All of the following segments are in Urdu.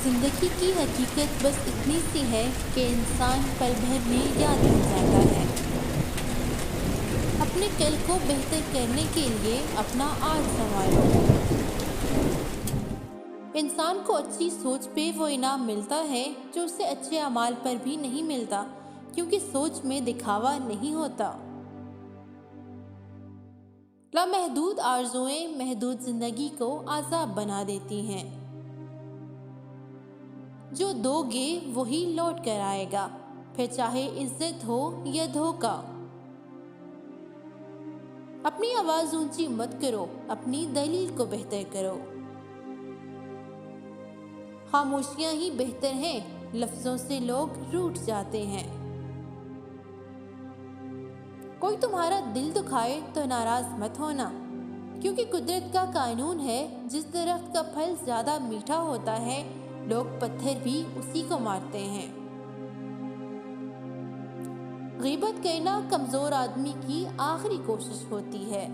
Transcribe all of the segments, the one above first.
زندگی کی حقیقت بس اتنی سی ہے کہ انسان پل بھر میں یاد رہ جاتا ہے۔ اپنے کل کو بہتر کرنے کے لیے اپنا آج سنوارو۔ انسان کو اچھی سوچ پہ وہ انعام ملتا ہے جو اسے اچھے اعمال پر بھی نہیں ملتا، کیونکہ سوچ میں دکھاوا نہیں ہوتا۔ لامحدود آرزوئیں محدود زندگی کو عذاب بنا دیتی ہیں۔ جو دو گے وہی لوٹ کر آئے گا، پھر چاہے عزت ہو یا دھوکا۔ اپنی آواز اونچی مت کرو، اپنی دلیل کو بہتر کرو۔ خاموشیاں ہی بہتر ہیں، لفظوں سے لوگ روٹھ جاتے ہیں۔ کوئی تمہارا دل دکھائے تو ناراض مت ہونا، کیونکہ قدرت کا قانون ہے، جس درخت کا پھل زیادہ میٹھا ہوتا ہے لوگ پتھر بھی اسی کو مارتے ہیں۔ غیبت کرنا کمزور آدمی کی آخری کوشش ہوتی ہے۔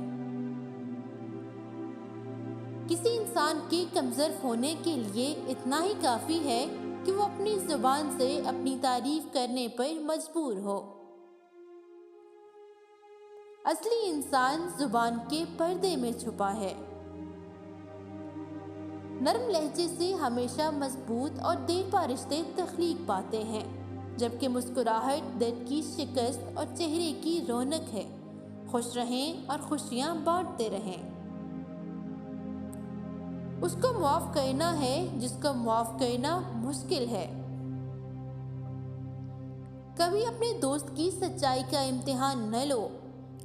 کسی انسان کے کمزور ہونے کے لیے اتنا ہی کافی ہے کہ وہ اپنی زبان سے اپنی تعریف کرنے پر مجبور ہو۔ اصلی انسان زبان کے پردے میں چھپا ہے۔ نرم لہجے سے ہمیشہ مضبوط اور دیر پا رشتے تخلیق پاتے ہیں، جبکہ مسکراہٹ درد کی شکست اور چہرے کی رونق ہے۔ خوش رہیں اور خوشیاں بانٹتے رہیں۔ اس کو معاف کرنا ہے جس کو معاف کرنا مشکل ہے۔ کبھی اپنے دوست کی سچائی کا امتحان نہ لو،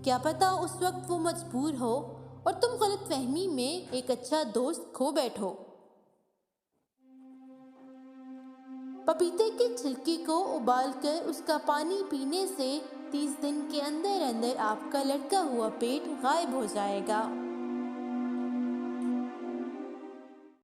کیا پتہ اس وقت وہ مجبور ہو اور تم غلط فہمی میں ایک اچھا دوست کھو بیٹھو۔ پپیتے کے چھلکے کو ابال کر اس کا پانی پینے سے 30 دن کے اندر اندر آپ کا لٹکا ہوا پیٹ غائب ہو جائے گا۔